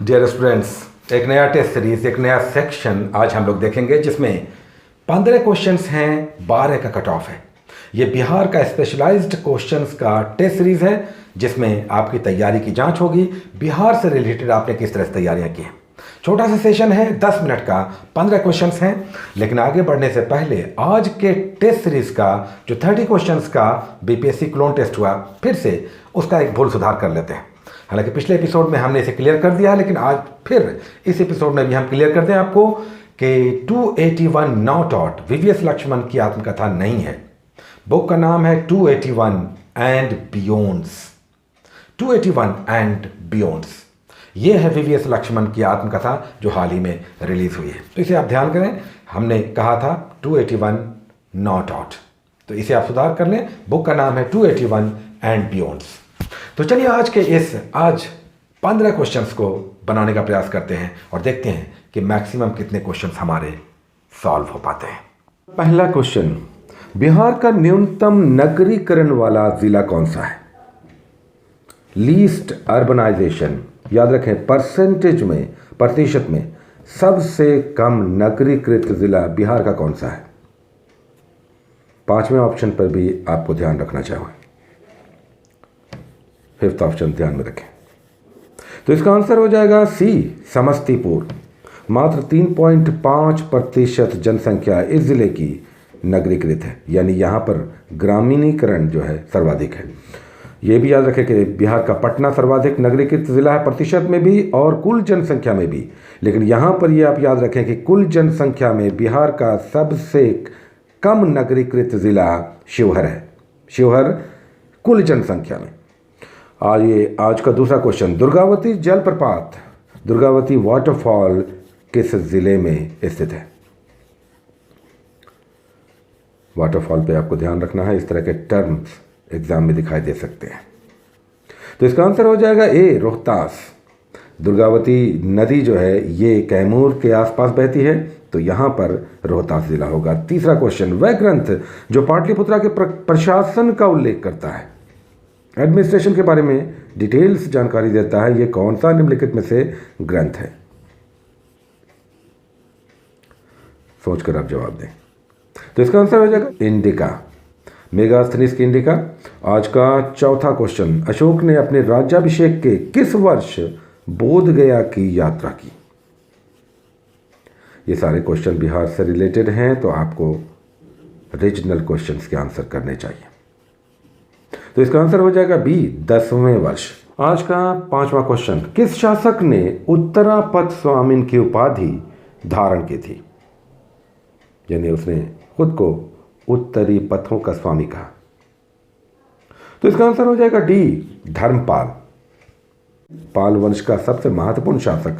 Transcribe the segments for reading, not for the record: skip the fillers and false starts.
Dear students, एक नया test series, एक नया सेक्शन आज हम लोग देखेंगे जिसमें 15 क्वेश्चंस हैं, 12 का कट ऑफ है। ये बिहार का स्पेशलाइज्ड क्वेश्चंस का टेस्ट सीरीज है जिसमें आपकी तैयारी की जांच होगी। बिहार से रिलेटेड आपने किस तरह से तैयारियां की हैं। छोटा सा सेशन है, 10 मिनट का, 15 क्वेश्चंस हैं। लेकिन आगे बढ़ने से पहले आज के टेस्ट सीरीज का जो 30 क्वेश्चंस का बीपीएससी क्लोन टेस्ट हुआ, फिर से उसका एक भूल सुधार कर लेते हैं। हालांकि पिछले एपिसोड में हमने इसे क्लियर कर दिया, लेकिन आज फिर इस एपिसोड में भी हम क्लियर कर दें आपको कि 281 नॉट आउट वीवीएस लक्ष्मण की आत्मकथा नहीं है। बुक का नाम है 281 एंड बियॉन्ड्स। 281 एंड बियॉन्ड्स, ये है वीवीएस लक्ष्मण की आत्मकथा जो हाल ही में रिलीज हुई है। तो इसे आप ध्यान करें, हमने कहा था 281 नॉट आउट, तो इसे आप सुधार कर लें। बुक का नाम है 281 एंड बियॉन्ड्स। तो चलिए आज 15 क्वेश्चंस को बनाने का प्रयास करते हैं और देखते हैं कि मैक्सिमम कितने क्वेश्चंस हमारे सॉल्व हो पाते हैं। पहला क्वेश्चन, बिहार का न्यूनतम नगरीकरण वाला जिला कौन सा है? लीस्ट अर्बनाइजेशन, याद रखें परसेंटेज में, प्रतिशत में सबसे कम नगरीकृत जिला बिहार का कौन सा है? 5वें ऑप्शन पर भी आपको ध्यान रखना चाहिए। 5th ऑप्शन ध्यान में रखें। तो इसका आंसर हो जाएगा सी, समस्तीपुर। मात्र 3.5% जनसंख्या इस जिले की नगरीकृत है, यानी यहाँ पर ग्रामीणीकरण जो है सर्वाधिक है। ये भी याद रखें कि बिहार का पटना सर्वाधिक नगरीकृत जिला है, प्रतिशत में भी और कुल जनसंख्या में भी। लेकिन यहाँ पर ये आप याद रखें कि कुल जनसंख्या में बिहार का सबसे कम नगरीकृत जिला शिवहर है। शिवहर कुल जनसंख्या में। आज का दूसरा क्वेश्चन, दुर्गावती जलप्रपात, दुर्गावती वाटरफॉल किस जिले में स्थित है? वाटरफॉल पे आपको ध्यान रखना है, इस तरह के टर्म्स एग्जाम में दिखाई दे सकते हैं। तो इसका आंसर हो जाएगा ए, रोहतास। दुर्गावती नदी जो है ये कैमूर के आसपास बहती है, तो यहाँ पर रोहतास जिला होगा। तीसरा क्वेश्चन, वह ग्रंथ जो पाटलिपुत्रा के प्रशासन का उल्लेख करता है, एडमिनिस्ट्रेशन के बारे में डिटेल्स जानकारी देता है, ये कौन सा निम्नलिखित में से ग्रंथ है? सोचकर आप जवाब दें। तो इसका आंसर हो जाएगा इंडिका, मेगास्थनीज की इंडिका। आज का चौथा क्वेश्चन, अशोक ने अपने राज्याभिषेक के किस वर्ष बोध गया की यात्रा की? ये सारे क्वेश्चन बिहार से रिलेटेड हैं, तो आपको रीजनल क्वेश्चन्स के आंसर करने चाहिए। तो इसका आंसर हो जाएगा बी, 10वें वर्ष। आज का 5वां क्वेश्चन, किस शासक ने उत्तरापथ स्वामिन की उपाधि धारण की थी? यानी उसने खुद को उत्तरी पथों का स्वामी कहा। तो इसका आंसर हो जाएगा डी, धर्मपाल। पाल वंश का सबसे महत्वपूर्ण शासक,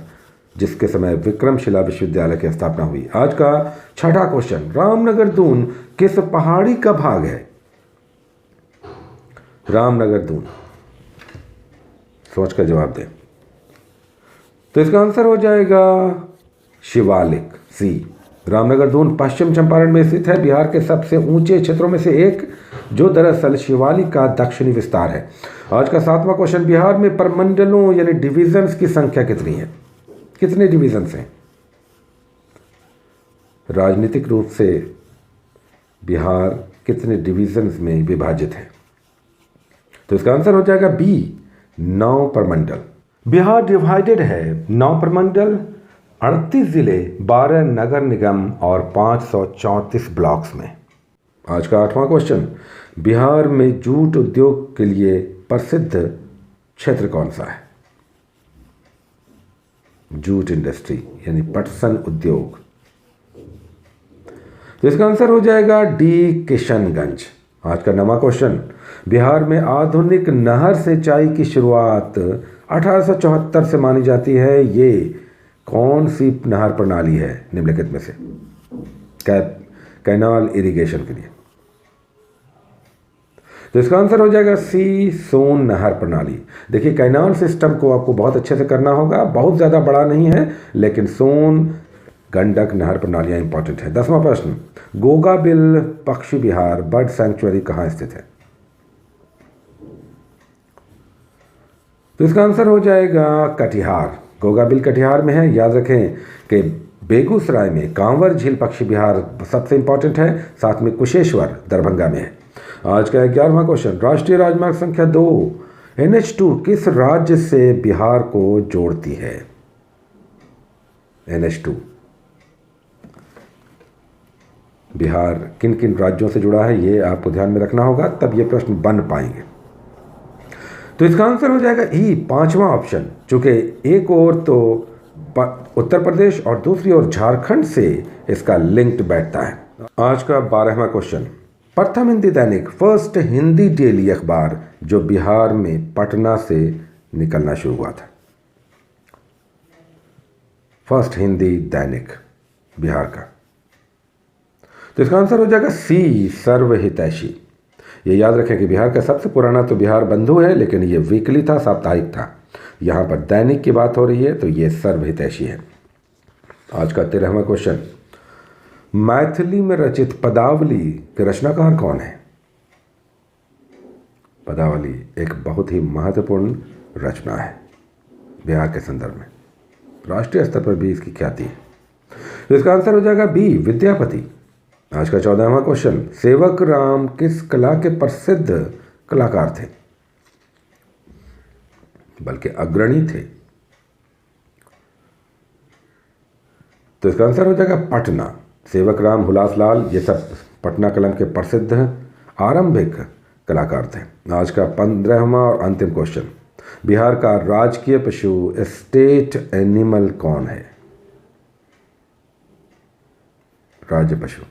जिसके समय विक्रमशिला विश्वविद्यालय की स्थापना हुई। आज का 6वां क्वेश्चन, रामनगर दून किस पहाड़ी का भाग है? रामनगर दून, सोचकर जवाब दें। तो इसका आंसर हो जाएगा शिवालिक, सी। रामनगर दून पश्चिम चंपारण में स्थित है, बिहार के सबसे ऊंचे क्षेत्रों में से एक, जो दरअसल शिवालिक का दक्षिणी विस्तार है। आज का 7वां क्वेश्चन, बिहार में प्रमंडलों यानी डिविजन्स की संख्या कितनी है? कितने डिविजन्स हैं? राजनीतिक रूप से बिहार कितने डिविजन्स में विभाजित है? तो इसका आंसर हो जाएगा बी, 9 प्रमंडल। बिहार डिवाइडेड है 9 प्रमंडल, 38 जिले, 12 नगर निगम और 534 ब्लॉक्स में। आज का 8वां क्वेश्चन, बिहार में जूट उद्योग के लिए प्रसिद्ध क्षेत्र कौन सा है? जूट इंडस्ट्री यानी पटसन उद्योग। तो इसका आंसर हो जाएगा डी, किशनगंज। आज का 9वां क्वेश्चन, बिहार में आधुनिक नहर सिंचाई की शुरुआत 1874 से मानी जाती है। ये कौन सी नहर प्रणाली है निम्नलिखित में से? कैनाल इरिगेशन के लिए। तो इसका आंसर हो जाएगा सी, सोन नहर प्रणाली। देखिए, कैनाल सिस्टम को आपको बहुत अच्छे से करना होगा, बहुत ज़्यादा बड़ा नहीं है, लेकिन सोन गंडक नहर प्रणालियाँ इंपॉर्टेंट है। 10वां प्रश्न, गोगाबिल पक्षी विहार बर्ड सैंक्चुअरी कहाँ स्थित है? तो इसका आंसर हो जाएगा कटिहार। गोगा बिल कटिहार में है। याद रखें कि बेगूसराय में कांवर झील पक्षी विहार सबसे इंपॉर्टेंट है, साथ में कुशेश्वर दरभंगा में है। आज का 11वां क्वेश्चन, राष्ट्रीय राजमार्ग संख्या 2 NH2 किस राज्य से बिहार को जोड़ती है? NH2 बिहार किन किन राज्यों से जुड़ा है, ये आपको ध्यान में रखना होगा, तब ये प्रश्न बन पाएंगे। तो इसका आंसर हो जाएगा ई, 5वां ऑप्शन। चूंकि एक ओर तो उत्तर प्रदेश और दूसरी ओर झारखंड से इसका लिंक्ड बैठता है। आज का 12वां क्वेश्चन, प्रथम हिंदी दैनिक, फर्स्ट हिंदी डेली अखबार जो बिहार में पटना से निकलना शुरू हुआ था। फर्स्ट हिंदी दैनिक बिहार का, तो इसका आंसर हो जाएगा सी, सर्वहितैषी। ये याद रखें कि बिहार का सबसे पुराना तो बिहार बंधु है, लेकिन ये वीकली था, साप्ताहिक था। यहाँ पर दैनिक की बात हो रही है, तो ये सर्वहितैषी है। आज का 13वां क्वेश्चन, मैथिली में रचित पदावली के रचनाकार कौन है? पदावली एक बहुत ही महत्वपूर्ण रचना है बिहार के संदर्भ में, राष्ट्रीय स्तर पर भी इसकी ख्याति है। तो इसका आंसर हो जाएगा बी, विद्यापति। आज का 14वां क्वेश्चन, सेवक राम किस कला के प्रसिद्ध कलाकार थे? बल्कि अग्रणी थे। तो इसका आंसर हो जाएगा पटना। सेवक राम, हुलास लाल, ये सब पटना कलम के प्रसिद्ध आरंभिक कलाकार थे। आज का 15वां और अंतिम क्वेश्चन, बिहार का राजकीय पशु स्टेट एनिमल कौन है? राज्य पशु,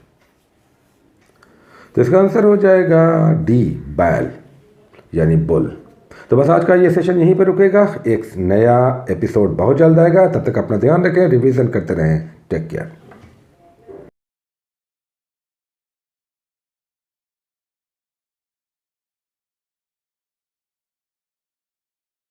तो इसका आंसर हो जाएगा डी, बैल यानी बुल। तो बस आज का ये सेशन यहीं पर रुकेगा। एक नया एपिसोड बहुत जल्द आएगा, तब तक अपना ध्यान रखें, रिवीजन करते रहें। Take care.